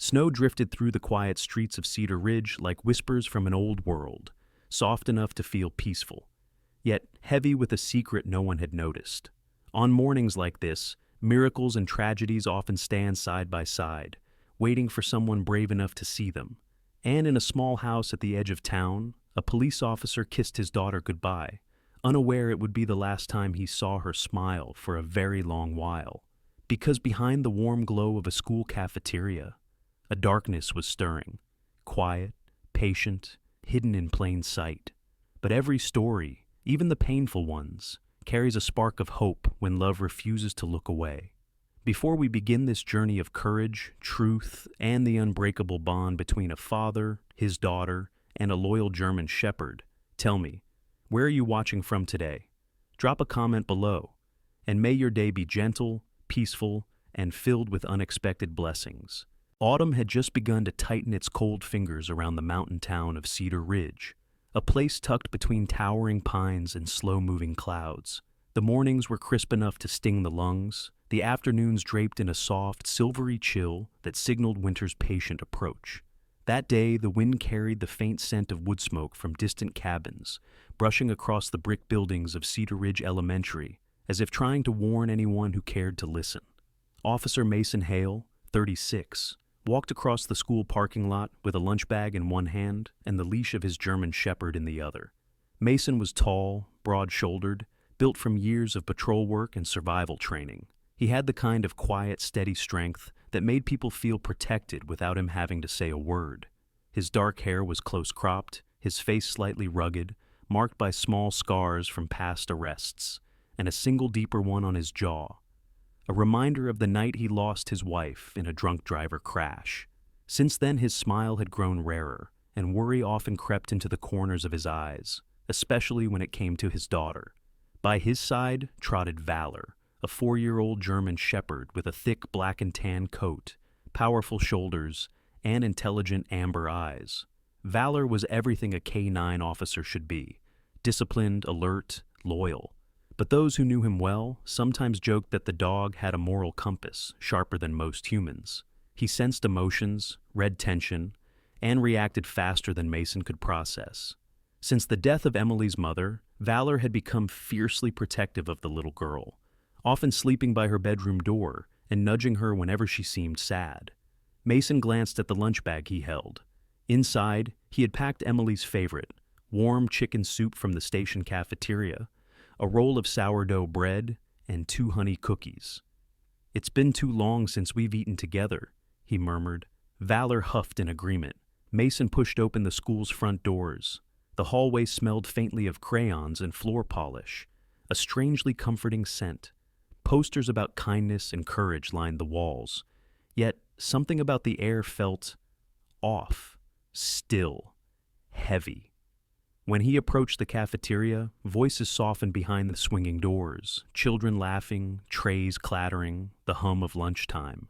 Snow drifted through the quiet streets of Cedar Ridge like whispers from an old world, soft enough to feel peaceful, yet heavy with a secret no one had noticed. On mornings like this, miracles and tragedies often stand side by side, waiting for someone brave enough to see them. And in a small house at the edge of town, a police officer kissed his daughter goodbye, unaware it would be the last time he saw her smile for a very long while. Because behind the warm glow of a school cafeteria, a darkness was stirring, quiet, patient, hidden in plain sight. But every story, even the painful ones, carries a spark of hope when love refuses to look away. Before we begin this journey of courage, truth, and the unbreakable bond between a father, his daughter, and a loyal German shepherd, tell me, where are you watching from today? Drop a comment below, and may your day be gentle, peaceful, and filled with unexpected blessings. Autumn had just begun to tighten its cold fingers around the mountain town of Cedar Ridge, a place tucked between towering pines and slow-moving clouds. The mornings were crisp enough to sting the lungs, the afternoons draped in a soft, silvery chill that signaled winter's patient approach. That day, the wind carried the faint scent of wood smoke from distant cabins, brushing across the brick buildings of Cedar Ridge Elementary, as if trying to warn anyone who cared to listen. Officer Mason Hale, 36, walked across the school parking lot with a lunch bag in one hand and the leash of his German shepherd in the other. Mason was tall, broad-shouldered, built from years of patrol work and survival training. He had the kind of quiet, steady strength that made people feel protected without him having to say a word. His dark hair was close-cropped, his face slightly rugged, marked by small scars from past arrests, and a single deeper one on his jaw, a reminder of the night he lost his wife in a drunk driver crash. Since then, his smile had grown rarer, and worry often crept into the corners of his eyes, especially when it came to his daughter. By his side trotted Valor, a 4-year-old German shepherd with a thick black and tan coat, powerful shoulders, and intelligent amber eyes. Valor was everything a K-9 officer should be: disciplined, alert, loyal. But those who knew him well sometimes joked that the dog had a moral compass sharper than most humans. He sensed emotions, read tension, and reacted faster than Mason could process. Since the death of Emily's mother, Valor had become fiercely protective of the little girl, often sleeping by her bedroom door and nudging her whenever she seemed sad. Mason glanced at the lunch bag he held. Inside, he had packed Emily's favorite, warm chicken soup from the station cafeteria, a roll of sourdough bread, and 2 honey cookies. "It's been too long since we've eaten together," he murmured. Valor huffed in agreement. Mason pushed open the school's front doors. The hallway smelled faintly of crayons and floor polish, a strangely comforting scent. Posters about kindness and courage lined the walls, yet something about the air felt off, still, heavy. When he approached the cafeteria, voices softened behind the swinging doors, children laughing, trays clattering, the hum of lunchtime.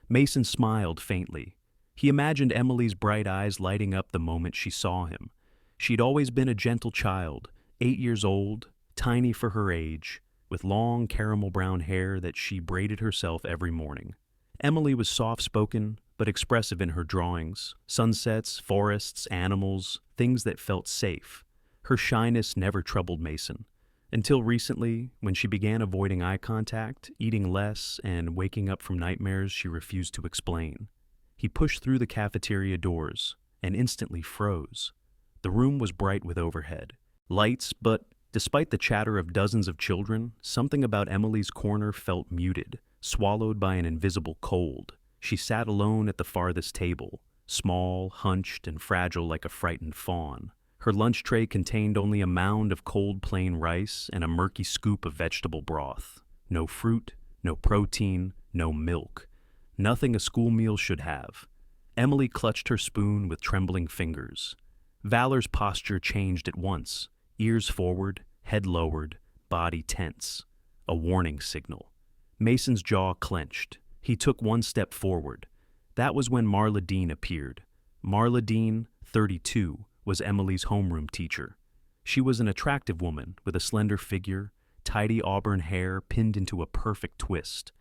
Mason smiled faintly. He imagined Emily's bright eyes lighting up the moment she saw him. She'd always been a gentle child, 8 years old, tiny for her age, with long caramel brown hair that she braided herself every morning. Emily was soft-spoken, but expressive in her drawings: sunsets, forests, animals, things that felt safe. Her shyness never troubled Mason, until recently, when she began avoiding eye contact, eating less, and waking up from nightmares she refused to explain. He pushed through the cafeteria doors and instantly froze. The room was bright with overhead lights, but despite the chatter of dozens of children, something about Emily's corner felt muted, swallowed by an invisible cold. She sat alone at the farthest table, small, hunched, and fragile like a frightened fawn. Her lunch tray contained only a mound of cold plain rice and a murky scoop of vegetable broth. No fruit, no protein, no milk. Nothing a school meal should have. Emily clutched her spoon with trembling fingers. Valor's posture changed at once, ears forward, head lowered, body tense. A warning signal. Mason's jaw clenched. He took one step forward. That was when Marla Dean appeared. Marla Dean, 32, was Emily's homeroom teacher. She was an attractive woman with a slender figure, tidy auburn hair pinned into a perfect twist,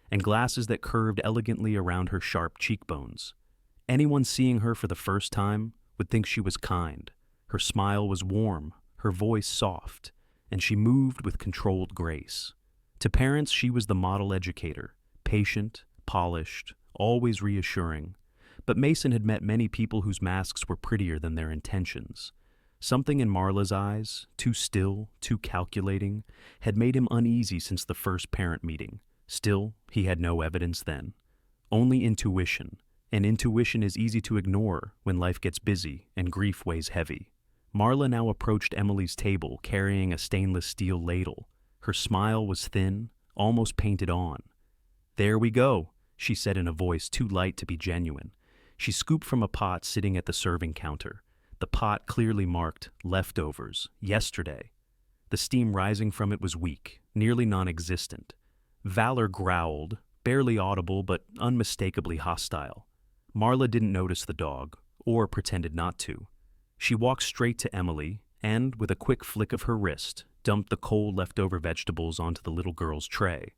and glasses that curved elegantly around her sharp cheekbones. Anyone seeing her for the first time would think she was kind. Her smile was warm, her voice soft, and she moved with controlled grace. To parents, she was the model educator, patient, polished, always reassuring. But Mason had met many people whose masks were prettier than their intentions. Something in Marla's eyes, too still, too calculating, had made him uneasy since the first parent meeting. Still, he had no evidence then. Only intuition, and intuition is easy to ignore when life gets busy and grief weighs heavy. Marla now approached Emily's table carrying a stainless steel ladle. Her smile was thin, almost painted on. "There we go," she said in a voice too light to be genuine. She scooped from a pot sitting at the serving counter. The pot clearly marked leftovers, yesterday. The steam rising from it was weak, nearly non-existent. Valor growled, barely audible but unmistakably hostile. Marla didn't notice the dog, or pretended not to. She walked straight to Emily and, with a quick flick of her wrist, dumped the cold leftover vegetables onto the little girl's tray.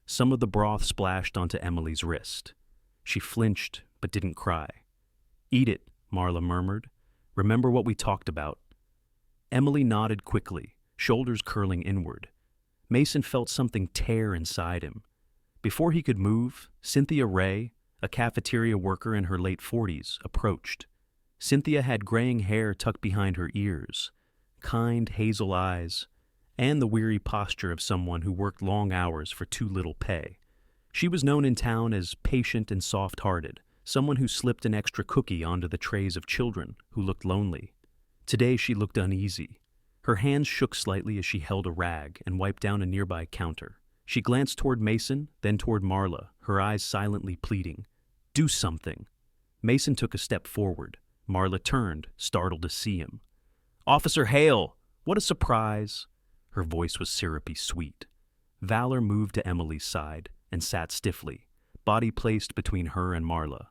Some of the broth splashed onto Emily's wrist. She flinched, but didn't cry. "Eat it," Marla murmured. "Remember what we talked about." Emily nodded quickly, shoulders curling inward. Mason felt something tear inside him. Before he could move, Cynthia Ray, a cafeteria worker in her late 40s, approached. Cynthia had graying hair tucked behind her ears, kind hazel eyes, and the weary posture of someone who worked long hours for too little pay. She was known in town as patient and soft-hearted, someone who slipped an extra cookie onto the trays of children who looked lonely. Today she looked uneasy. Her hands shook slightly as she held a rag and wiped down a nearby counter. She glanced toward Mason, then toward Marla, her eyes silently pleading. "Do something." Mason took a step forward. Marla turned, startled to see him. "Officer Hale! What a surprise!" Her voice was syrupy sweet. Valor moved to Emily's side and sat stiffly, body placed between her and Marla.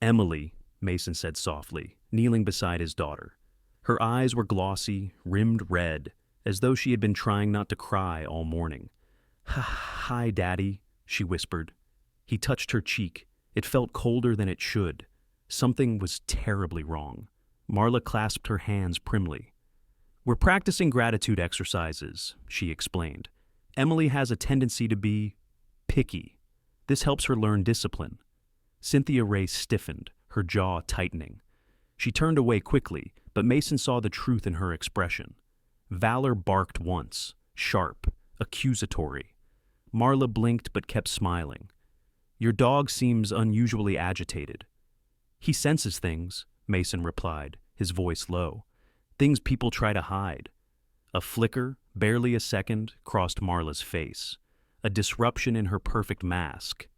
"Emily," Mason said softly, kneeling beside his daughter. Her eyes were glossy, rimmed red, as though she had been trying not to cry all morning. "Hi, Daddy," she whispered. He touched her cheek. It felt colder than it should. Something was terribly wrong. Marla clasped her hands primly. "We're practicing gratitude exercises," she explained. "Emily has a tendency to be picky. This helps her learn discipline." Cynthia Ray stiffened, her jaw tightening. She turned away quickly, but Mason saw the truth in her expression. Valor barked once, sharp, accusatory. Marla blinked but kept smiling. "Your dog seems unusually agitated." "He senses things," Mason replied, his voice low. "Things people try to hide." A flicker, barely a second, crossed Marla's face. A disruption in her perfect mask.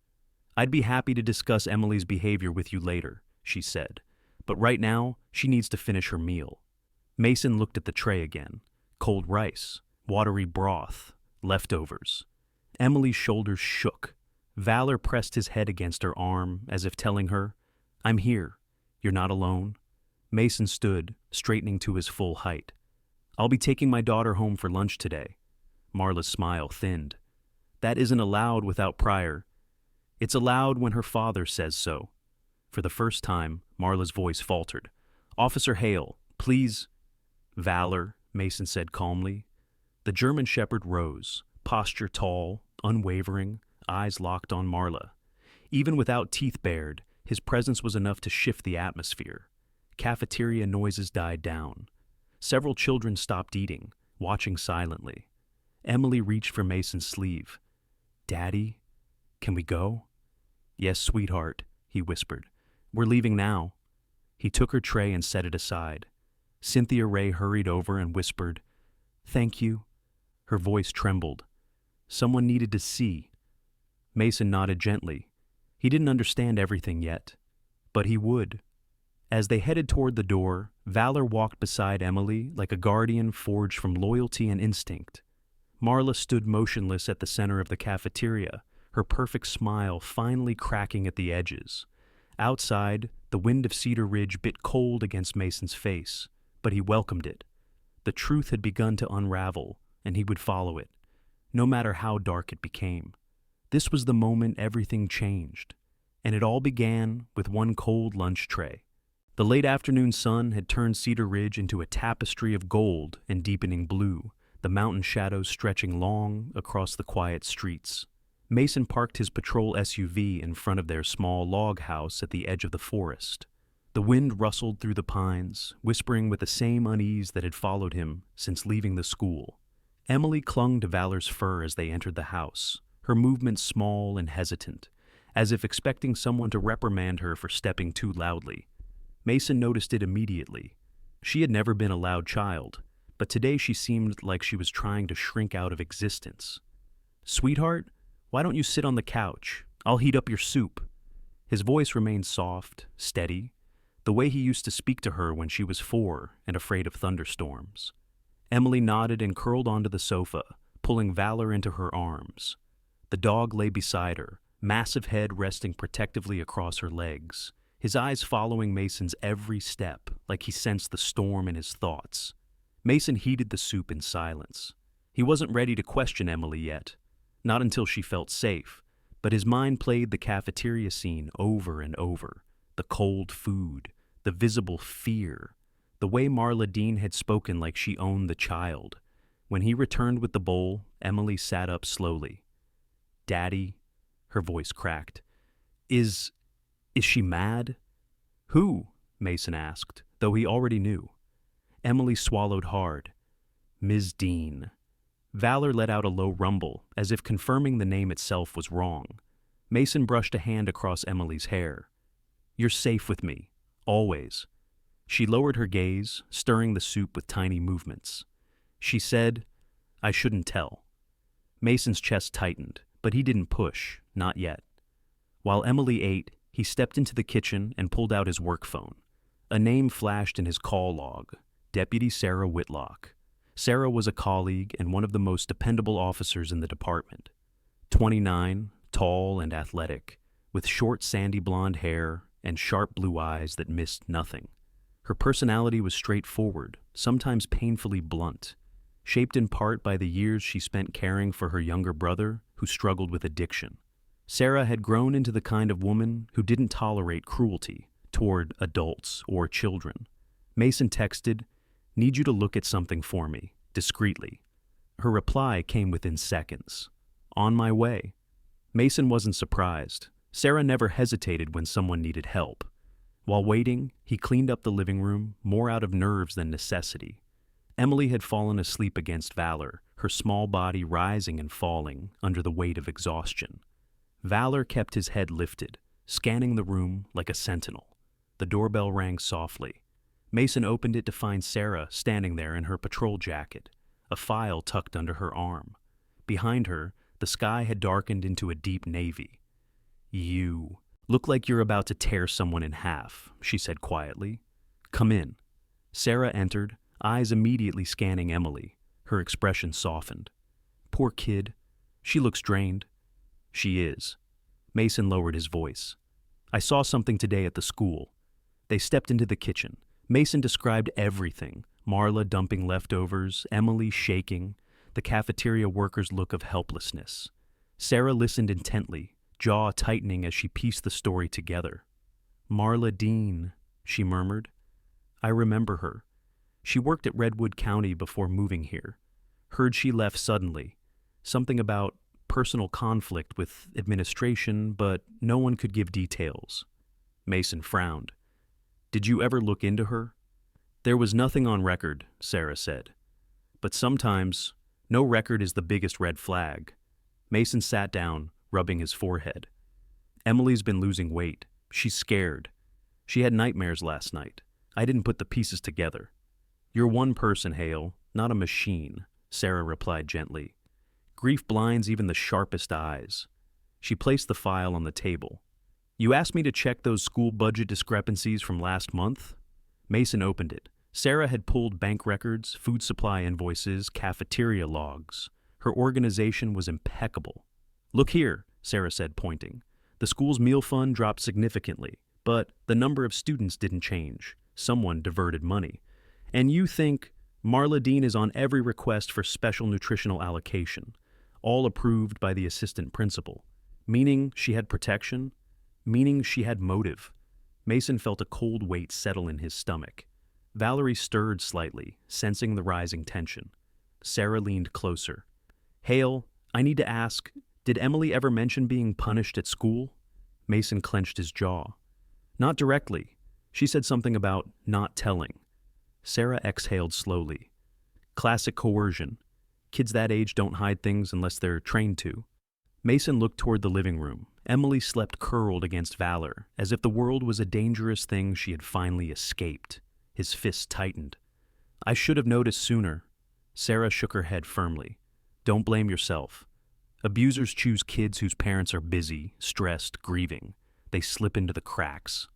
"I'd be happy to discuss Emily's behavior with you later," she said. "But right now, she needs to finish her meal." Mason looked at the tray again. Cold rice, watery broth, leftovers. Emily's shoulders shook. Valor pressed his head against her arm, as if telling her, "I'm here. You're not alone." Mason stood, straightening to his full height. "I'll be taking my daughter home for lunch today." Marla's smile thinned. "That isn't allowed without prior. It's allowed when her father says so." For the first time, Marla's voice faltered. "Officer Hale, please." "Valor," Mason said calmly. The German shepherd rose, posture tall, unwavering, eyes locked on Marla. Even without teeth bared, his presence was enough to shift the atmosphere. Cafeteria noises died down. Several children stopped eating, watching silently. Emily reached for Mason's sleeve. "Daddy, can we go?" "Yes, sweetheart," he whispered. "We're leaving now." He took her tray and set it aside. Cynthia Ray hurried over and whispered, "Thank you." Her voice trembled. Someone needed to see. Mason nodded gently. He didn't understand everything yet, but he would. As they headed toward the door, Valor walked beside Emily like a guardian forged from loyalty and instinct. Marla stood motionless at the center of the cafeteria, her perfect smile finally cracking at the edges. Outside, the wind of Cedar Ridge bit cold against Mason's face, but he welcomed it. The truth had begun to unravel, and he would follow it, no matter how dark it became. This was the moment everything changed. And it all began with one cold lunch tray. The late afternoon sun had turned Cedar Ridge into a tapestry of gold and deepening blue, the mountain shadows stretching long across the quiet streets. Mason parked his patrol SUV in front of their small log house at the edge of the forest. The wind rustled through the pines, whispering with the same unease that had followed him since leaving the school. Emily clung to Valor's fur as they entered the house, her movements small and hesitant, as if expecting someone to reprimand her for stepping too loudly. Mason noticed it immediately. She had never been a loud child, but today she seemed like she was trying to shrink out of existence. "Sweetheart, why don't you sit on the couch? I'll heat up your soup." His voice remained soft, steady, the way he used to speak to her when she was 4 and afraid of thunderstorms. Emily nodded and curled onto the sofa, pulling Valor into her arms. The dog lay beside her, massive head resting protectively across her legs, his eyes following Mason's every step, like he sensed the storm in his thoughts. Mason heated the soup in silence. He wasn't ready to question Emily yet, not until she felt safe, but his mind played the cafeteria scene over and over. The cold food, the visible fear, the way Marla Dean had spoken like she owned the child. When he returned with the bowl, Emily sat up slowly. "Daddy," her voice cracked. Is she mad?" "Who?" Mason asked, though he already knew. Emily swallowed hard. "Ms. Dean." Valor let out a low rumble, as if confirming the name itself was wrong. Mason brushed a hand across Emily's hair. "You're safe with me. Always." She lowered her gaze, stirring the soup with tiny movements. She said, "I shouldn't tell." Mason's chest tightened, but he didn't push, not yet. While Emily ate, he stepped into the kitchen and pulled out his work phone. A name flashed in his call log: Deputy Sarah Whitlock. Sarah was a colleague and one of the most dependable officers in the department. 29, tall and athletic, with short sandy blonde hair and sharp blue eyes that missed nothing. Her personality was straightforward, sometimes painfully blunt, shaped in part by the years she spent caring for her younger brother who struggled with addiction. Sarah had grown into the kind of woman who didn't tolerate cruelty toward adults or children. Mason texted, "Need you to look at something for me, discreetly." Her reply came within seconds. "On my way." Mason wasn't surprised. Sarah never hesitated when someone needed help. While waiting, he cleaned up the living room, more out of nerves than necessity. Emily had fallen asleep against Valor, her small body rising and falling under the weight of exhaustion. Valor kept his head lifted, scanning the room like a sentinel. The doorbell rang softly. Mason opened it to find Sarah standing there in her patrol jacket, a file tucked under her arm. Behind her, the sky had darkened into a deep navy. "You look like you're about to tear someone in half," she said quietly. "Come in." Sarah entered, eyes immediately scanning Emily. Her expression softened. "Poor kid. She looks drained." "She is." Mason lowered his voice. "I saw something today at the school." They stepped into the kitchen. Mason described everything: Marla dumping leftovers, Emily shaking, the cafeteria workers' look of helplessness. Sarah listened intently, jaw tightening as she pieced the story together. "Marla Dean," she murmured. "I remember her. She worked at Redwood County before moving here. Heard she left suddenly. Something about personal conflict with administration, but no one could give details." Mason frowned. "Did you ever look into her?" "There was nothing on record," Sarah said. "But sometimes, no record is the biggest red flag." Mason sat down, rubbing his forehead. "Emily's been losing weight. She's scared. She had nightmares last night. I didn't put the pieces together." "You're one person, Hale, not a machine," Sarah replied gently. "Grief blinds even the sharpest eyes." She placed the file on the table. "You asked me to check those school budget discrepancies from last month?" Mason opened it. Sarah had pulled bank records, food supply invoices, cafeteria logs. Her organization was impeccable. "Look here," Sarah said, pointing. "The school's meal fund dropped significantly, but the number of students didn't change. Someone diverted money. And you think Marla Dean is on every request for special nutritional allocation, all approved by the assistant principal, meaning she had protection?" meaning she had motive. Mason felt a cold weight settle in his stomach. Valerie stirred slightly, sensing the rising tension. Sarah leaned closer. "Hale, I need to ask, did Emily ever mention being punished at school?" Mason clenched his jaw. "Not directly. She said something about not telling." Sarah exhaled slowly. "Classic coercion. Kids that age don't hide things unless they're trained to." Mason looked toward the living room. Emily slept curled against Valor, as if the world was a dangerous thing she had finally escaped. His fists tightened. "I should have noticed sooner." Sarah shook her head firmly. "Don't blame yourself. Abusers choose kids whose parents are busy, stressed, grieving. They slip into the cracks."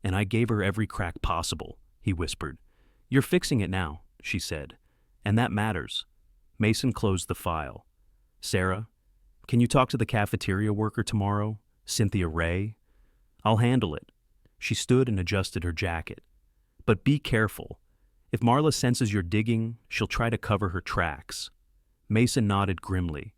"And I gave her every crack possible," he whispered. "You're fixing it now," she said. "And that matters." Mason closed the file. "Sarah, can you talk to the cafeteria worker tomorrow? Cynthia Ray?" "I'll handle it." She stood and adjusted her jacket. "But be careful. If Marla senses you're digging, she'll try to cover her tracks." Mason nodded grimly.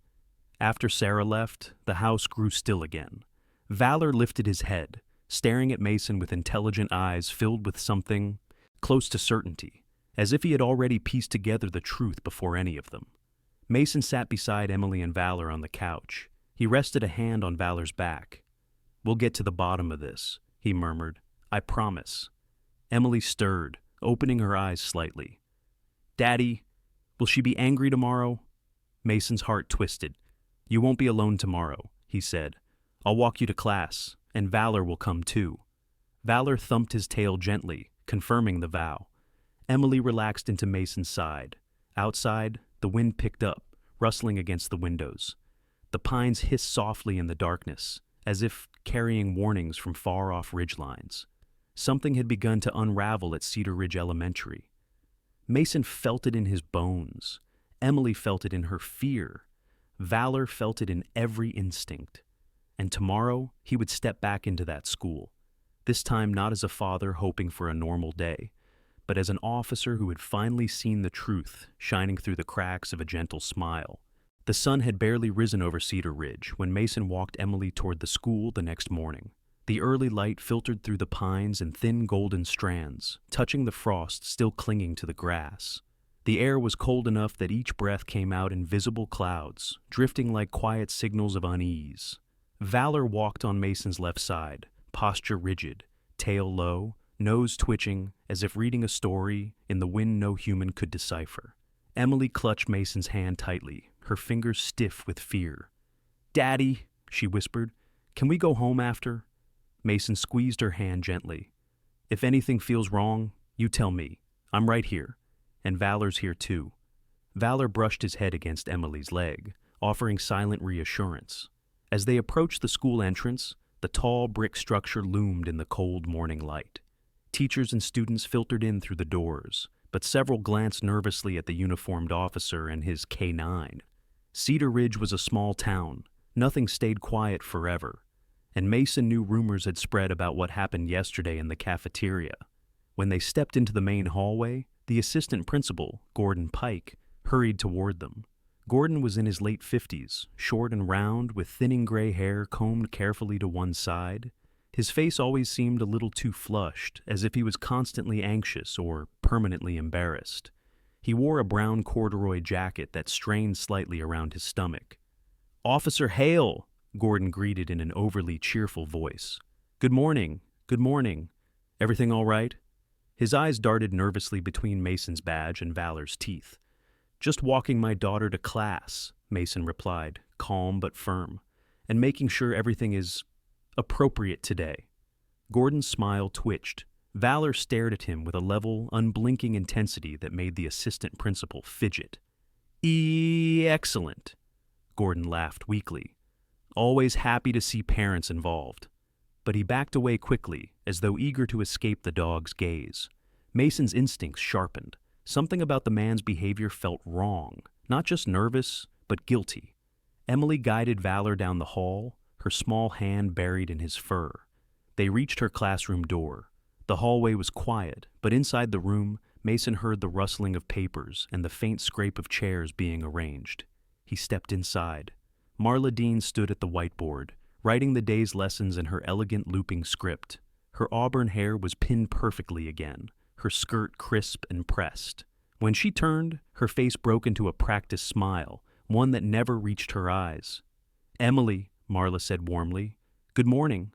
After Sarah left, the house grew still again. Valor lifted his head, staring at Mason with intelligent eyes filled with something close to certainty, as if he had already pieced together the truth before any of them. Mason sat beside Emily and Valor on the couch. He rested a hand on Valor's back. "We'll get to the bottom of this," he murmured. "I promise." Emily stirred, opening her eyes slightly. "Daddy, will she be angry tomorrow?" Mason's heart twisted. "You won't be alone tomorrow," he said. "I'll walk you to class, and Valor will come too." Valor thumped his tail gently, confirming the vow. Emily relaxed into Mason's side. Outside, the wind picked up, rustling against the windows. The pines hissed softly in the darkness, as if carrying warnings from far-off ridgelines. Something had begun to unravel at Cedar Ridge Elementary. Mason felt it in his bones. Emily felt it in her fear. Valor felt it in every instinct. And tomorrow, he would step back into that school. This time not as a father hoping for a normal day, but as an officer who had finally seen the truth shining through the cracks of a gentle smile. The sun had barely risen over Cedar Ridge when Mason walked Emily toward the school the next morning. The early light filtered through the pines in thin golden strands, touching the frost still clinging to the grass. The air was cold enough that each breath came out in visible clouds, drifting like quiet signals of unease. Valor walked on Mason's left side, posture rigid, tail low, nose twitching, as if reading a story in the wind no human could decipher. Emily clutched Mason's hand tightly, her fingers stiff with fear. "Daddy," she whispered, "can we go home after?" Mason squeezed her hand gently. "If anything feels wrong, you tell me. I'm right here. And Valor's here too." Valor brushed his head against Emily's leg, offering silent reassurance. As they approached the school entrance, the tall brick structure loomed in the cold morning light. Teachers and students filtered in through the doors, but several glanced nervously at the uniformed officer and his K-9. Cedar Ridge was a small town. Nothing stayed quiet forever. And Mason knew rumors had spread about what happened yesterday in the cafeteria. When they stepped into the main hallway, the assistant principal, Gordon Pike, hurried toward them. Gordon was in his late 50s, short and round, with thinning gray hair combed carefully to one side. His face always seemed a little too flushed, as if he was constantly anxious or permanently embarrassed. He wore a brown corduroy jacket that strained slightly around his stomach. "Officer Hale!" Gordon greeted in an overly cheerful voice. "Good morning. Good morning. Everything all right?" His eyes darted nervously between Mason's badge and Valor's teeth. "Just walking my daughter to class," Mason replied, calm but firm, "and making sure everything is appropriate today." Gordon's smile twitched. Valor stared at him with a level, unblinking intensity that made the assistant principal fidget. "Excellent." Gordon laughed weakly. "Always happy to see parents involved." But he backed away quickly, as though eager to escape the dog's gaze. Mason's instincts sharpened. Something about the man's behavior felt wrong, not just nervous, but guilty. Emily guided Valor down the hall, her small hand buried in his fur. They reached her classroom door. The hallway was quiet, but inside the room, Mason heard the rustling of papers and the faint scrape of chairs being arranged. He stepped inside. Marla Dean stood at the whiteboard, writing the day's lessons in her elegant looping script. Her auburn hair was pinned perfectly again, her skirt crisp and pressed. When she turned, her face broke into a practiced smile, one that never reached her eyes. "Emily," Marla said warmly. "Good morning."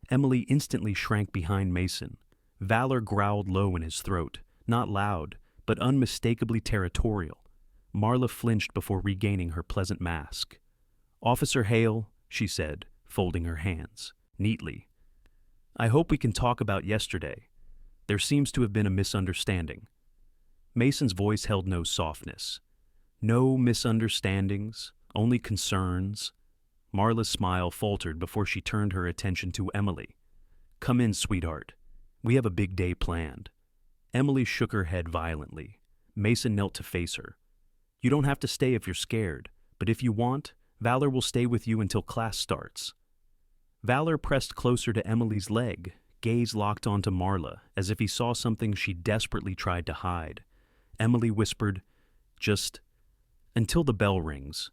Emily instantly shrank behind Mason. Valor growled low in his throat, not loud, but unmistakably territorial. Marla flinched before regaining her pleasant mask. "Officer Hale," she said, folding her hands, neatly. "I hope we can talk about yesterday. There seems to have been a misunderstanding." Mason's voice held no softness. "No misunderstandings, only concerns." Marla's smile faltered before she turned her attention to Emily. "Come in, sweetheart. We have a big day planned." Emily shook her head violently. Mason knelt to face her. "You don't have to stay if you're scared, but if you want, Valor will stay with you until class starts." Valor pressed closer to Emily's leg, gaze locked onto Marla, as if he saw something she desperately tried to hide. Emily whispered, "Just until the bell rings."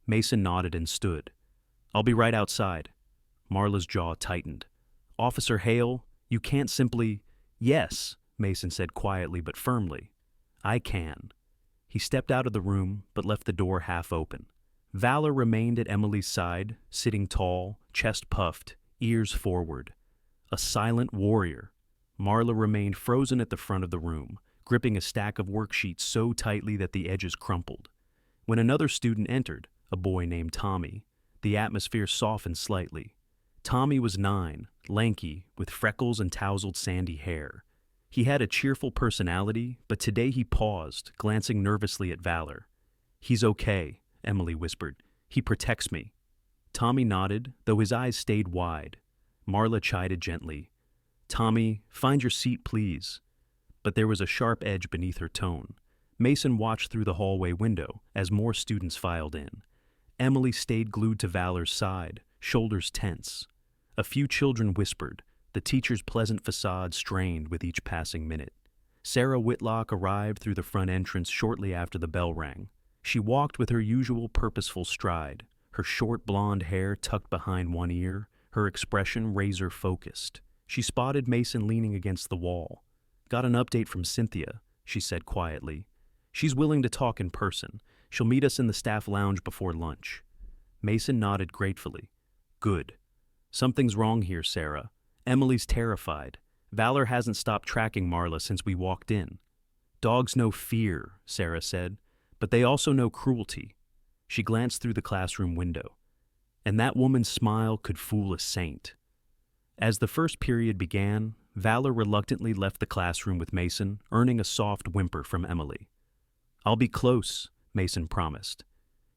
Mason nodded and stood. "I'll be right outside." Marla's jaw tightened. "Officer Hale, you can't simply—" "Yes," Mason said quietly but firmly. "I can." He stepped out of the room, but left the door half open. Valor remained at Emily's side, sitting tall, chest puffed, ears forward. A silent warrior. Marla remained frozen at the front of the room, gripping a stack of worksheets so tightly that the edges crumpled. When another student entered, a boy named Tommy, the atmosphere softened slightly. Tommy was 9, lanky, with freckles and tousled sandy hair. He had a cheerful personality, but today he paused, glancing nervously at Valor. "He's okay," Emily whispered. "He protects me." Tommy nodded, though his eyes stayed wide. Marla chided gently. "Tommy, find your seat, please." But there was a sharp edge beneath her tone. Mason watched through the hallway window as more students filed in. Emily stayed glued to Valor's side, shoulders tense. A few children whispered, the teacher's pleasant facade strained with each passing minute. Sarah Whitlock arrived through the front entrance shortly after the bell rang. She walked with her usual purposeful stride, her short blonde hair tucked behind one ear, her expression razor-focused. She spotted Mason leaning against the wall. "Got an update from Cynthia," she said quietly. "She's willing to talk in person. She'll meet us in the staff lounge before lunch." Mason nodded gratefully. "Good. Something's wrong here, Sarah. Emily's terrified. Valor hasn't stopped tracking Marla since we walked in." "Dogs know fear," Sarah said, "but they also know cruelty." She glanced through the classroom window. And that woman's smile could fool a saint. As the first period began, Valor reluctantly left the classroom with Mason, earning a soft whimper from Emily. "I'll be close," Mason promised.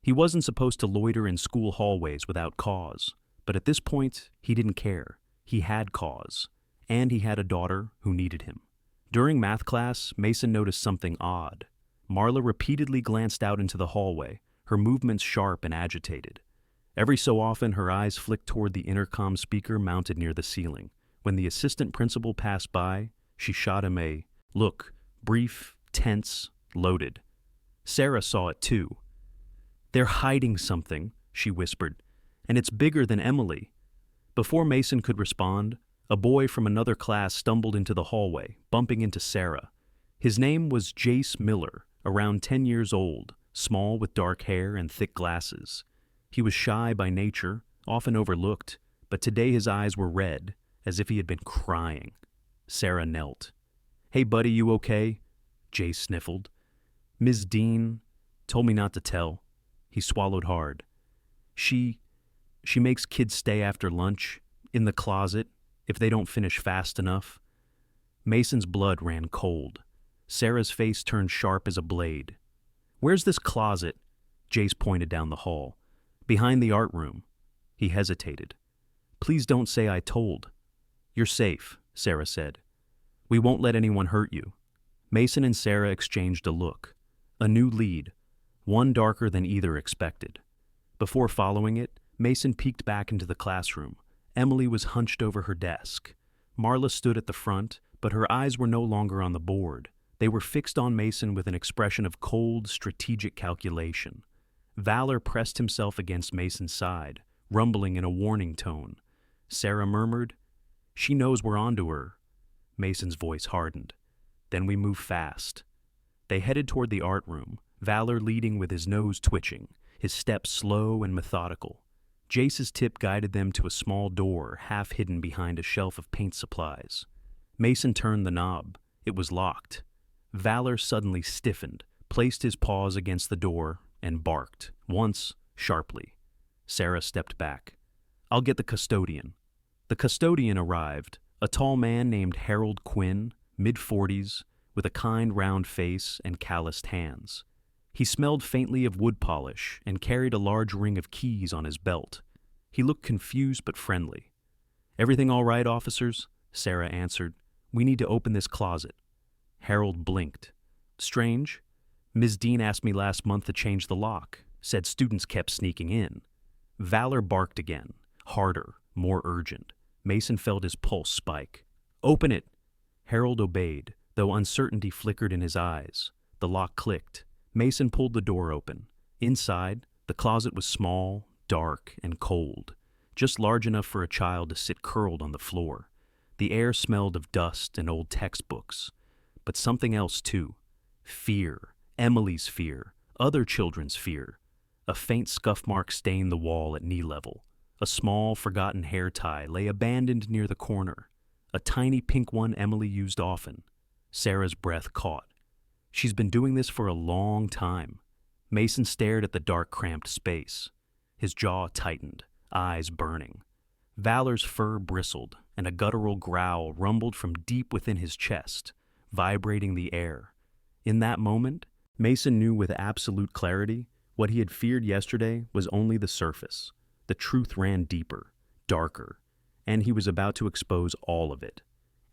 He wasn't supposed to loiter in school hallways without cause, but at this point, he didn't care. He had cause, and he had a daughter who needed him. During math class, Mason noticed something odd. Marla repeatedly glanced out into the hallway, her movements sharp and agitated. Every so often, her eyes flicked toward the intercom speaker mounted near the ceiling. When the assistant principal passed by, she shot him a look, brief, tense, loaded. Sarah saw it too. "They're hiding something," she whispered, "and it's bigger than Emily." Before Mason could respond, a boy from another class stumbled into the hallway, bumping into Sarah. His name was Jace Miller, around 10 years old, small with dark hair and thick glasses. He was shy by nature, often overlooked, but today his eyes were red, as if he had been crying. Sarah knelt. "Hey buddy, you okay?" Jace sniffled. "Ms. Dean told me not to tell." He swallowed hard. She makes kids stay after lunch, in the closet, if they don't finish fast enough." Mason's blood ran cold. Sarah's face turned sharp as a blade. "Where's this closet?" Jace pointed down the hall. "Behind the art room." He hesitated. "Please don't say I told." "You're safe," Sarah said. "We won't let anyone hurt you." Mason and Sarah exchanged a look. A new lead, one darker than either expected. Before following it, Mason peeked back into the classroom. Emily was hunched over her desk. Marla stood at the front, but her eyes were no longer on the board. They were fixed on Mason with an expression of cold, strategic calculation. Valor pressed himself against Mason's side, rumbling in a warning tone. Sarah murmured, "She knows we're onto her." Mason's voice hardened. "Then we move fast." They headed toward the art room, Valor leading with his nose twitching, his steps slow and methodical. Jace's tip guided them to a small door half hidden behind a shelf of paint supplies. Mason turned the knob. It was locked. Valor suddenly stiffened, placed his paws against the door, and barked, once, sharply. Sarah stepped back. "I'll get the custodian." The custodian arrived, a tall man named Harold Quinn, mid-40s, with a kind round face and calloused hands. He smelled faintly of wood polish and carried a large ring of keys on his belt. He looked confused but friendly. "Everything all right, officers?" Sarah answered. "We need to open this closet." Harold blinked. "Strange. Ms. Dean asked me last month to change the lock, said students kept sneaking in." Valor barked again, harder, more urgent. Mason felt his pulse spike. "Open it!" Harold obeyed, though uncertainty flickered in his eyes. The lock clicked. Mason pulled the door open. Inside, the closet was small, dark, and cold, just large enough for a child to sit curled on the floor. The air smelled of dust and old textbooks. But something else, too. Fear. Emily's fear. Other children's fear. A faint scuff mark stained the wall at knee level. A small, forgotten hair tie lay abandoned near the corner. A tiny pink one Emily used often. Sarah's breath caught. She's been doing this for a long time. Mason stared at the dark, cramped space. His jaw tightened, eyes burning. Valor's fur bristled, and a guttural growl rumbled from deep within his chest, vibrating the air. In that moment, Mason knew with absolute clarity what he had feared yesterday was only the surface. The truth ran deeper, darker, and he was about to expose all of it.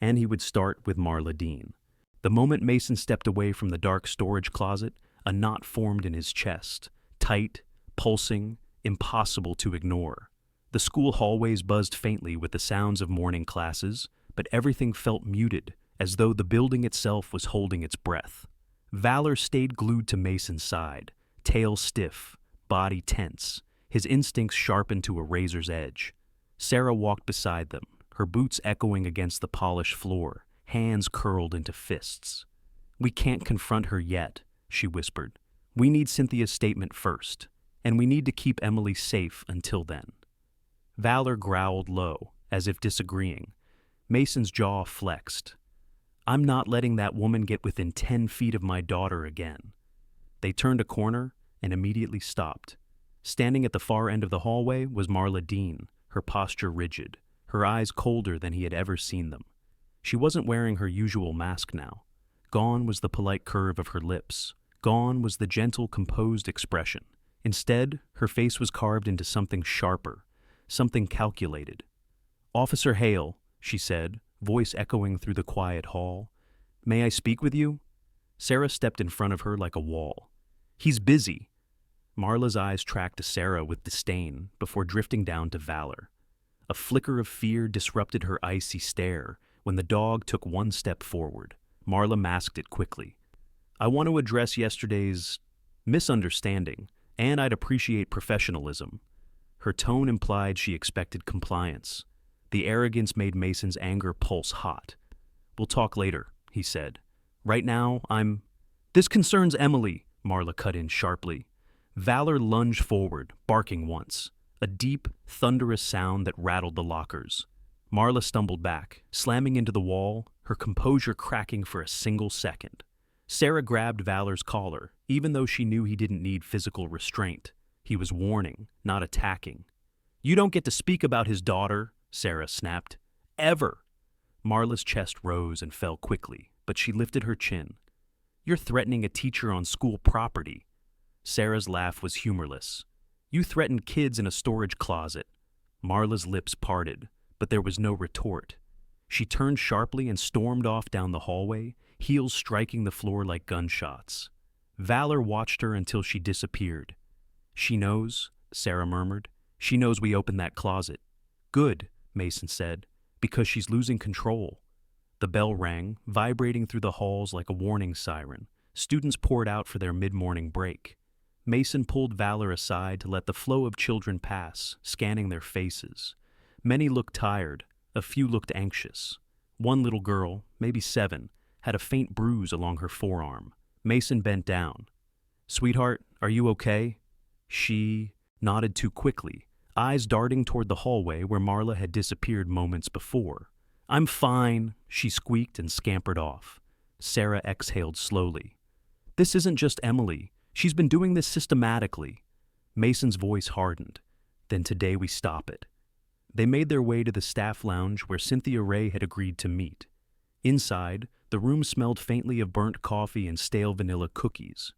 And he would start with Marla Dean. The moment Mason stepped away from the dark storage closet, a knot formed in his chest, tight, pulsing, impossible to ignore. The school hallways buzzed faintly with the sounds of morning classes, but everything felt muted, as though the building itself was holding its breath. Valor stayed glued to Mason's side, tail stiff, body tense, his instincts sharpened to a razor's edge. Sarah walked beside them, her boots echoing against the polished floor, hands curled into fists. "We can't confront her yet," she whispered. "We need Cynthia's statement first, and we need to keep Emily safe until then." Valor growled low, as if disagreeing. Mason's jaw flexed. "I'm not letting that woman get within 10 feet of my daughter again." They turned a corner and immediately stopped. Standing at the far end of the hallway was Marla Dean, her posture rigid, her eyes colder than he had ever seen them. She wasn't wearing her usual mask now. Gone was the polite curve of her lips. Gone was the gentle, composed expression. Instead, her face was carved into something sharper, something calculated. "Officer Hale," she said, voice echoing through the quiet hall. "May I speak with you?" Sarah stepped in front of her like a wall. "He's busy." Marla's eyes tracked to Sarah with disdain before drifting down to Valor. A flicker of fear disrupted her icy stare when the dog took one step forward. Marla masked it quickly. "I want to address yesterday's misunderstanding, and I'd appreciate professionalism." Her tone implied she expected compliance. The arrogance made Mason's anger pulse hot. "We'll talk later," he said. "Right now, This concerns Emily," Marla cut in sharply. Valor lunged forward, barking once, a deep, thunderous sound that rattled the lockers. Marla stumbled back, slamming into the wall, her composure cracking for a single second. Sarah grabbed Valor's collar, even though she knew he didn't need physical restraint. He was warning, not attacking. "You don't get to speak about his daughter," Sarah snapped. "Ever." Marla's chest rose and fell quickly, but she lifted her chin. "You're threatening a teacher on school property." Sarah's laugh was humorless. "You threatened kids in a storage closet." Marla's lips parted, but there was no retort. She turned sharply and stormed off down the hallway, heels striking the floor like gunshots. Valor watched her until she disappeared. "She knows," Sarah murmured. "She knows we opened that closet." "Good," Mason said, "because she's losing control." The bell rang, vibrating through the halls like a warning siren. Students poured out for their mid-morning break. Mason pulled Valor aside to let the flow of children pass, scanning their faces. Many looked tired, a few looked anxious. One little girl, maybe 7, had a faint bruise along her forearm. Mason bent down. "Sweetheart, are you okay?" She nodded too quickly, eyes darting toward the hallway where Marla had disappeared moments before. "I'm fine," she squeaked and scampered off. Sarah exhaled slowly. "This isn't just Emily. She's been doing this systematically." Mason's voice hardened. "Then today we stop it." They made their way to the staff lounge where Cynthia Ray had agreed to meet. Inside, the room smelled faintly of burnt coffee and stale vanilla cookies.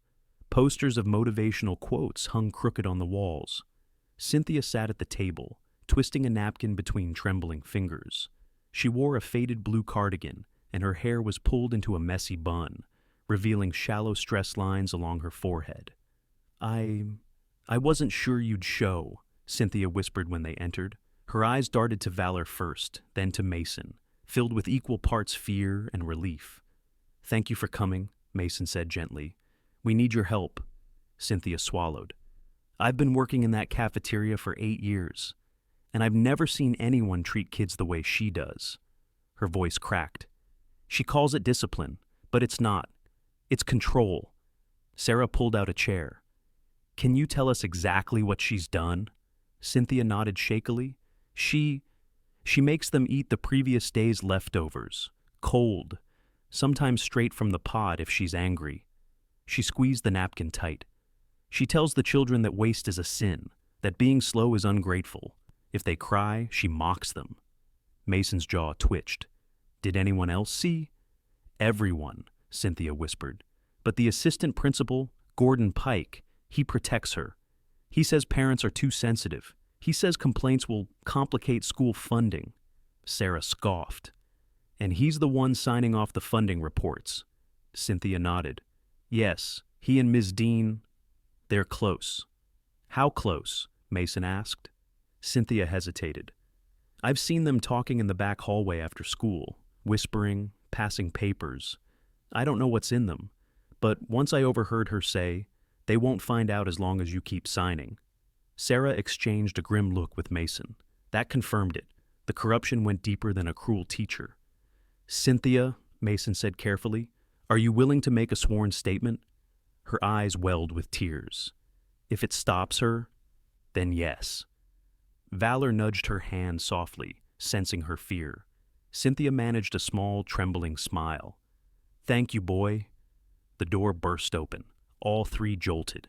Posters of motivational quotes hung crooked on the walls. Cynthia sat at the table, twisting a napkin between trembling fingers. She wore a faded blue cardigan, and her hair was pulled into a messy bun, revealing shallow stress lines along her forehead. I wasn't sure you'd show," Cynthia whispered when they entered. Her eyes darted to Valor first, then to Mason, filled with equal parts fear and relief. "Thank you for coming," Mason said gently. "We need your help." Cynthia swallowed. "I've been working in that cafeteria for 8 years, and I've never seen anyone treat kids the way she does." Her voice cracked. "She calls it discipline, but it's not. It's control." Sarah pulled out a chair. "Can you tell us exactly what she's done?" Cynthia nodded shakily. She makes them eat the previous day's leftovers, cold, sometimes straight from the pot if she's angry. She squeezed the napkin tight. She tells the children that waste is a sin, that being slow is ungrateful. If they cry, she mocks them. Mason's jaw twitched. "Did anyone else see?" "Everyone," Cynthia whispered. "But the assistant principal, Gordon Pike, he protects her. He says parents are too sensitive. He says complaints will complicate school funding." Sarah scoffed. "And he's the one signing off the funding reports." Cynthia nodded. "Yes, he and Ms. Dean, they're close." "How close?" Mason asked. Cynthia hesitated. "I've seen them talking in the back hallway after school, whispering, passing papers. I don't know what's in them, but once I overheard her say, 'They won't find out as long as you keep signing.'" Sarah exchanged a grim look with Mason. That confirmed it. The corruption went deeper than a cruel teacher. "Cynthia," Mason said carefully, "are you willing to make a sworn statement?" Her eyes welled with tears. "If it stops her, then yes." Valor nudged her hand softly, sensing her fear. Cynthia managed a small, trembling smile. "Thank you, boy." The door burst open. All 3 jolted.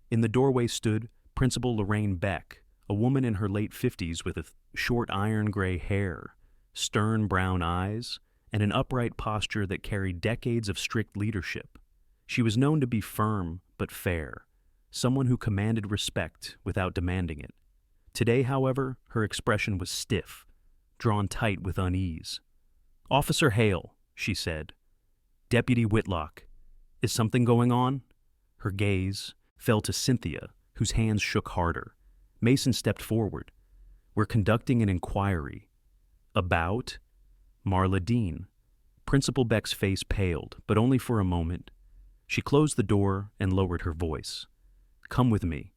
In the doorway stood Principal Lorraine Beck, a woman in her late 50s with short iron-gray hair, stern brown eyes, and an upright posture that carried decades of strict leadership. She was known to be firm but fair, someone who commanded respect without demanding it. Today, however, her expression was stiff, drawn tight with unease. "Officer Hale," she said. "Deputy Whitlock, is something going on?" Her gaze fell to Cynthia, whose hands shook harder. Mason stepped forward. "We're conducting an inquiry." "About?" "Marla Dean." Principal Beck's face paled, but only for a moment. She closed the door and lowered her voice. "Come with me."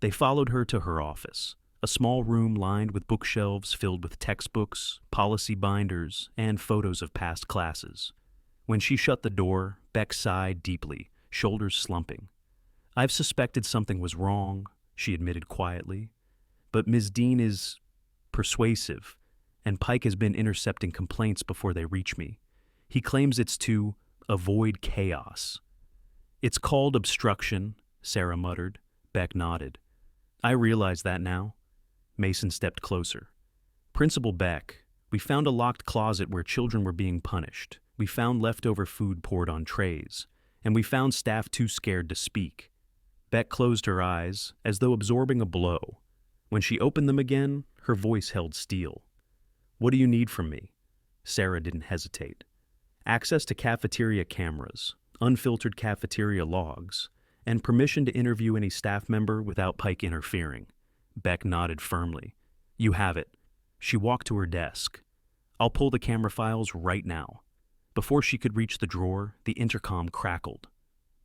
They followed her to her office, a small room lined with bookshelves filled with textbooks, policy binders, and photos of past classes. When she shut the door, Beck sighed deeply, shoulders slumping. "I've suspected something was wrong," she admitted quietly. "But Ms. Dean is persuasive, and Pike has been intercepting complaints before they reach me. He claims it's to avoid chaos." "It's called obstruction," Sarah muttered. Beck nodded. "I realize that now." Mason stepped closer. "Principal Beck, we found a locked closet where children were being punished. We found leftover food poured on trays, and we found staff too scared to speak." Beck closed her eyes, as though absorbing a blow. When she opened them again, her voice held steel. "What do you need from me?" Sarah didn't hesitate. "Access to cafeteria cameras, unfiltered cafeteria logs, and permission to interview any staff member without Pike interfering." Beck nodded firmly. "You have it." She walked to her desk. "I'll pull the camera files right now." Before she could reach the drawer, the intercom crackled.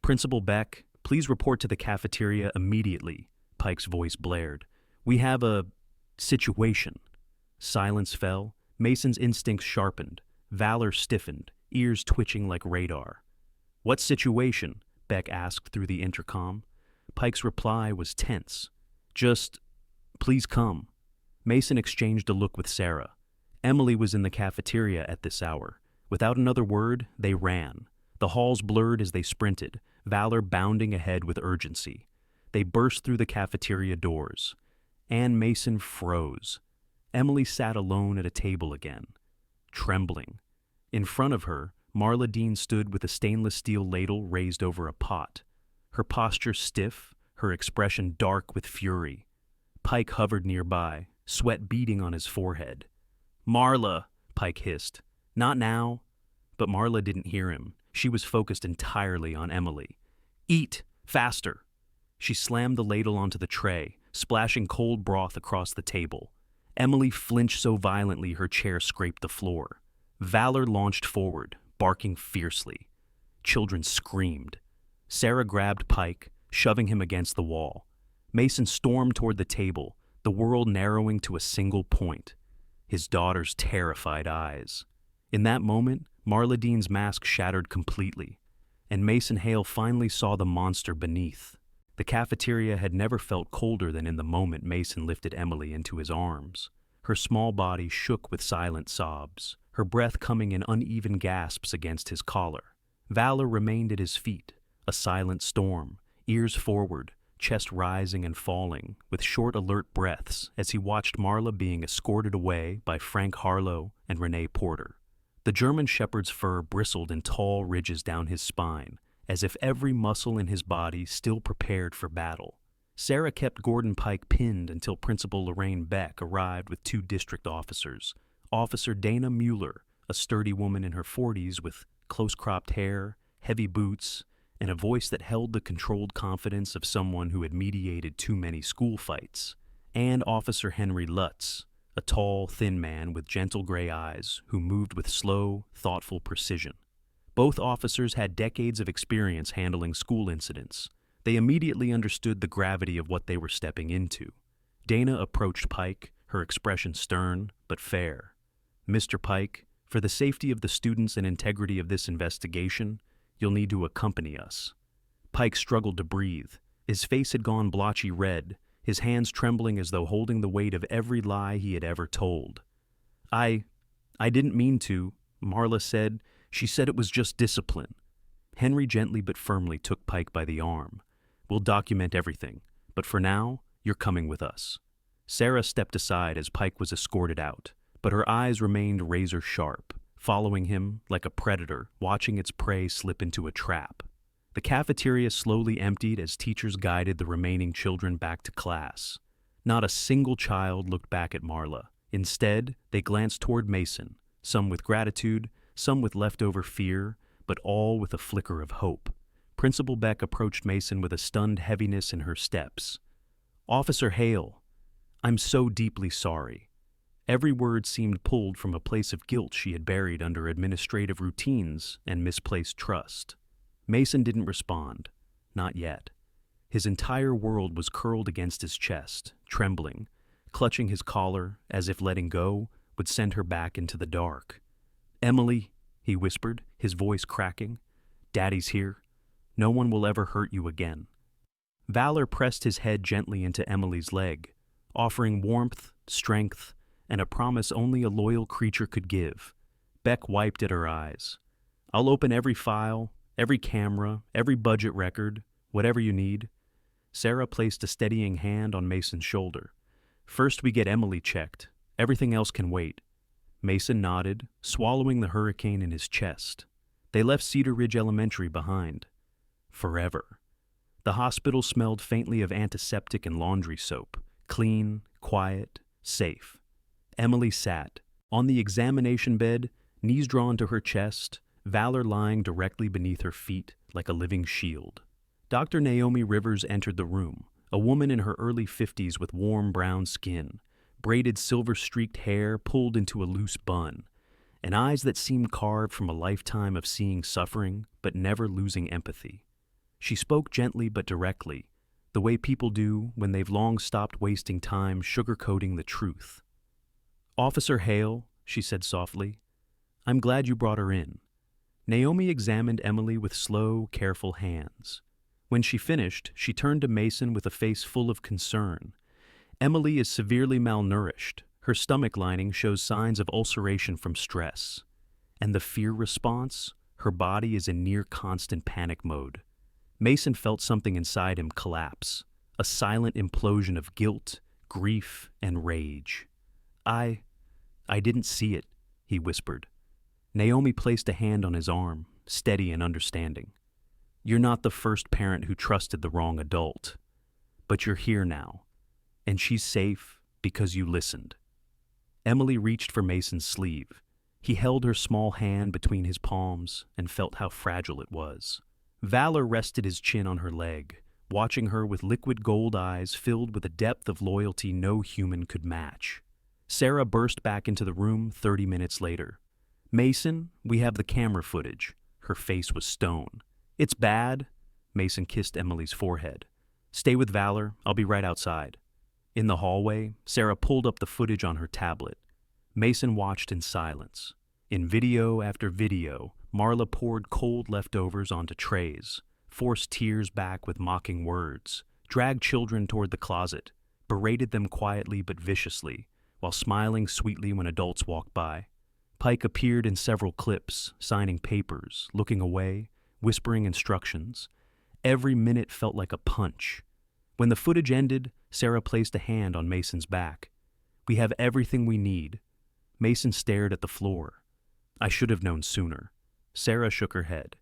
"Principal Beck, Please report to the cafeteria immediately, Pike's voice blared. We have a situation. Silence fell. Mason's instincts sharpened. Valor stiffened, ears twitching like radar. What situation? Beck asked through the intercom. Pike's reply was tense. Just, please come. Mason exchanged a look with Sarah. Emily was in the cafeteria at this hour. Without another word, they ran. The halls blurred as they sprinted, Valor bounding ahead with urgency. They burst through the cafeteria doors. Anne Mason froze. Emily sat alone at a table again, trembling. In front of her, Marla Dean stood with a stainless steel ladle raised over a pot. Her posture stiff, her expression dark with fury. Pike hovered nearby, sweat beading on his forehead. "Marla," Pike hissed. "Not now." But Marla didn't hear him. She was focused entirely on Emily. "Eat! Faster!" She slammed the ladle onto the tray, splashing cold broth across the table. Emily flinched so violently her chair scraped the floor. Valor launched forward, barking fiercely. Children screamed. Sarah grabbed Pike, shoving him against the wall. Mason stormed toward the table, the world narrowing to a single point. His daughter's terrified eyes. In that moment, Marla Dean's mask shattered completely, and Mason Hale finally saw the monster beneath. The cafeteria had never felt colder than in the moment Mason lifted Emily into his arms. Her small body shook with silent sobs, her breath coming in uneven gasps against his collar. Valor remained at his feet, a silent storm, ears forward, chest rising and falling, with short alert breaths as he watched Marla being escorted away by Frank Harlow and Renee Porter. The German shepherd's fur bristled in tall ridges down his spine, as if every muscle in his body still prepared for battle. Sarah kept Gordon Pike pinned until Principal Lorraine Beck arrived with 2 district officers. Officer Dana Mueller, a sturdy woman in her 40s with close-cropped hair, heavy boots, and a voice that held the controlled confidence of someone who had mediated too many school fights, and Officer Henry Lutz, a tall, thin man with gentle gray eyes who moved with slow, thoughtful precision. Both officers had decades of experience handling school incidents. They immediately understood the gravity of what they were stepping into. Dana approached Pike, her expression stern but fair. "Mr. Pike, for the safety of the students and integrity of this investigation, you'll need to accompany us." Pike struggled to breathe. His face had gone blotchy red, his hands trembling as though holding the weight of every lie he had ever told. I didn't mean to," Marla said. "She said it was just discipline." Henry gently but firmly took Pike by the arm. "We'll document everything, but for now, you're coming with us." Sarah stepped aside as Pike was escorted out, but her eyes remained razor sharp, following him like a predator watching its prey slip into a trap. The cafeteria slowly emptied as teachers guided the remaining children back to class. Not a single child looked back at Marla. Instead, they glanced toward Mason, some with gratitude, some with leftover fear, but all with a flicker of hope. Principal Beck approached Mason with a stunned heaviness in her steps. "Officer Hale, I'm so deeply sorry." Every word seemed pulled from a place of guilt she had buried under administrative routines and misplaced trust. Mason didn't respond. Not yet. His entire world was curled against his chest, trembling, clutching his collar as if letting go would send her back into the dark. "Emily," he whispered, his voice cracking, "Daddy's here. No one will ever hurt you again." Valor pressed his head gently into Emily's leg, offering warmth, strength, and a promise only a loyal creature could give. Beck wiped at her eyes. "I'll open every file, every camera, every budget record, whatever you need." Sarah placed a steadying hand on Mason's shoulder. "First we get Emily checked. Everything else can wait." Mason nodded, swallowing the hurricane in his chest. They left Cedar Ridge Elementary behind. Forever. The hospital smelled faintly of antiseptic and laundry soap, clean, quiet, safe. Emily sat, on the examination bed, knees drawn to her chest, Valor lying directly beneath her feet like a living shield. Dr. Naomi Rivers entered the room, a woman in her early 50s with warm brown skin, braided silver-streaked hair pulled into a loose bun, and eyes that seemed carved from a lifetime of seeing suffering but never losing empathy. She spoke gently but directly, the way people do when they've long stopped wasting time sugarcoating the truth. "Officer Hale," she said softly, "I'm glad you brought her in." Naomi examined Emily with slow, careful hands. When she finished, she turned to Mason with a face full of concern. "Emily is severely malnourished. Her stomach lining shows signs of ulceration from stress. And the fear response? Her body is in near constant panic mode." Mason felt something inside him collapse, a silent implosion of guilt, grief, and rage. I didn't see it," he whispered. Naomi placed a hand on his arm, steady and understanding. "You're not the first parent who trusted the wrong adult. But you're here now, and she's safe because you listened." Emily reached for Mason's sleeve. He held her small hand between his palms and felt how fragile it was. Valor rested his chin on her leg, watching her with liquid gold eyes filled with a depth of loyalty no human could match. Sarah burst back into the room 30 minutes later. "Mason, we have the camera footage." Her face was stone. "It's bad." Mason kissed Emily's forehead. "Stay with Valor. I'll be right outside." In the hallway, Sarah pulled up the footage on her tablet. Mason watched in silence. In video after video, Marla poured cold leftovers onto trays, forced tears back with mocking words, dragged children toward the closet, berated them quietly but viciously, while smiling sweetly when adults walked by. Pike appeared in several clips, signing papers, looking away, whispering instructions. Every minute felt like a punch. When the footage ended, Sarah placed a hand on Mason's back. "We have everything we need." Mason stared at the floor. "I should have known sooner." Sarah shook her head.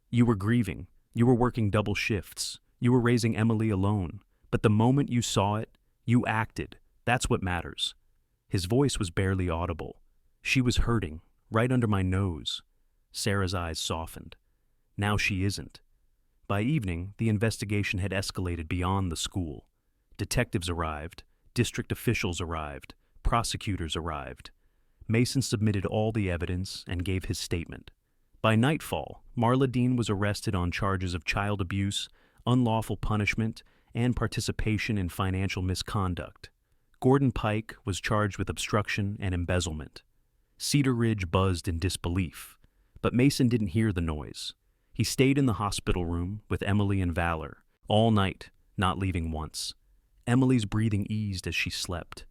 "You were grieving. You were working double shifts. You were raising Emily alone. But the moment you saw it, you acted. That's what matters." His voice was barely audible. "She was hurting, right under my nose." Sarah's eyes softened. "Now she isn't." By evening, the investigation had escalated beyond the school. Detectives arrived, district officials arrived, prosecutors arrived. Mason submitted all the evidence and gave his statement. By nightfall, Marla Dean was arrested on charges of child abuse, unlawful punishment, and participation in financial misconduct. Gordon Pike was charged with obstruction and embezzlement. Cedar Ridge buzzed in disbelief, but Mason didn't hear the noise. He stayed in the hospital room with Emily and Valor, all night, not leaving once. Emily's breathing eased as she slept.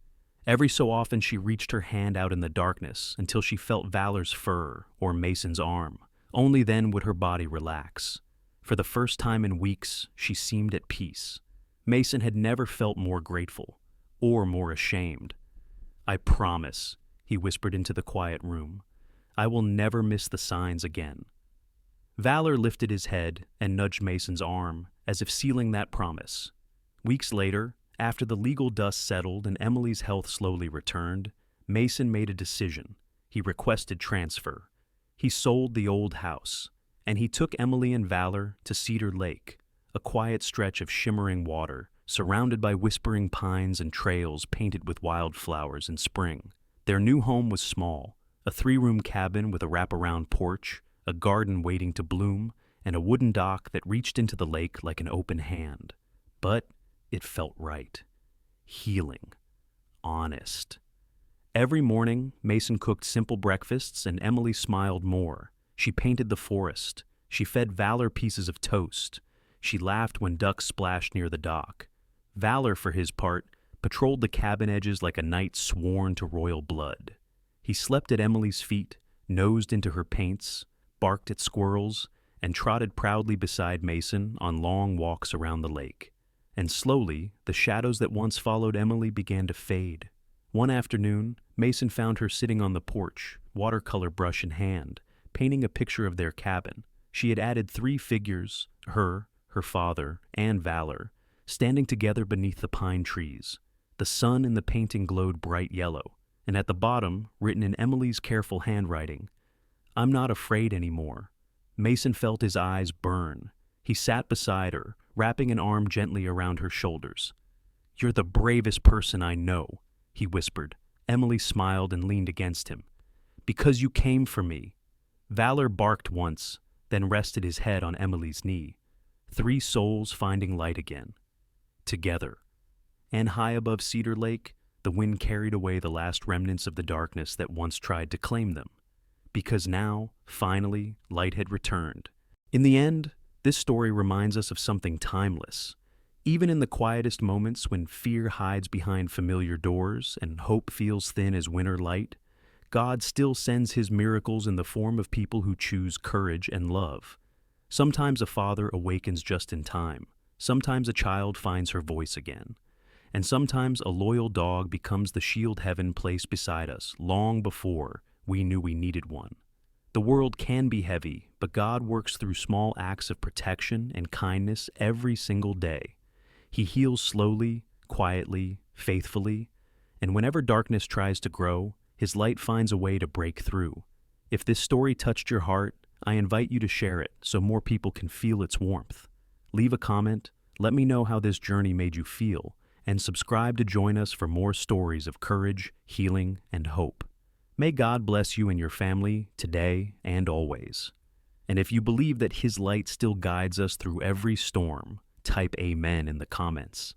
Every so often she reached her hand out in the darkness until she felt Valor's fur or Mason's arm. Only then would her body relax. For the first time in weeks, she seemed at peace. Mason had never felt more grateful, or more ashamed. "I promise," he whispered into the quiet room, "I will never miss the signs again." Valor lifted his head and nudged Mason's arm, as if sealing that promise. Weeks later, after the legal dust settled and Emily's health slowly returned, Mason made a decision. He requested transfer. He sold the old house, and he took Emily and Valor to Cedar Lake, a quiet stretch of shimmering water, surrounded by whispering pines and trails painted with wildflowers in spring. Their new home was small, a 3-room cabin with a wraparound porch, a garden waiting to bloom, and a wooden dock that reached into the lake like an open hand. But it felt right. Healing. Honest. Every morning, Mason cooked simple breakfasts and Emily smiled more. She painted the forest. She fed Valor pieces of toast. She laughed when ducks splashed near the dock. Valor, for his part, patrolled the cabin edges like a knight sworn to royal blood. He slept at Emily's feet, nosed into her paints, barked at squirrels, and trotted proudly beside Mason on long walks around the lake. And slowly, the shadows that once followed Emily began to fade. One afternoon, Mason found her sitting on the porch, watercolor brush in hand, painting a picture of their cabin. She had added 3 figures, her father, and Valor, standing together beneath the pine trees. The sun in the painting glowed bright yellow, and at the bottom, written in Emily's careful handwriting, "I'm not afraid anymore." Mason felt his eyes burn. He sat beside her, wrapping an arm gently around her shoulders. "You're the bravest person I know," he whispered. Emily smiled and leaned against him. "Because you came for me." Valor barked once, then rested his head on Emily's knee. Three souls finding light again, together. And high above Cedar Lake, the wind carried away the last remnants of the darkness that once tried to claim them. Because now, finally, light had returned. In the end, this story reminds us of something timeless. Even in the quietest moments when fear hides behind familiar doors and hope feels thin as winter light, God still sends his miracles in the form of people who choose courage and love. Sometimes a father awakens just in time. Sometimes a child finds her voice again. And sometimes a loyal dog becomes the shield heaven placed beside us long before we knew we needed one. The world can be heavy, but God works through small acts of protection and kindness every single day. He heals slowly, quietly, faithfully, and whenever darkness tries to grow, his light finds a way to break through. If this story touched your heart, I invite you to share it so more people can feel its warmth. Leave a comment, let me know how this journey made you feel, and subscribe to join us for more stories of courage, healing, and hope. May God bless you and your family today and always. And if you believe that his light still guides us through every storm, type Amen in the comments.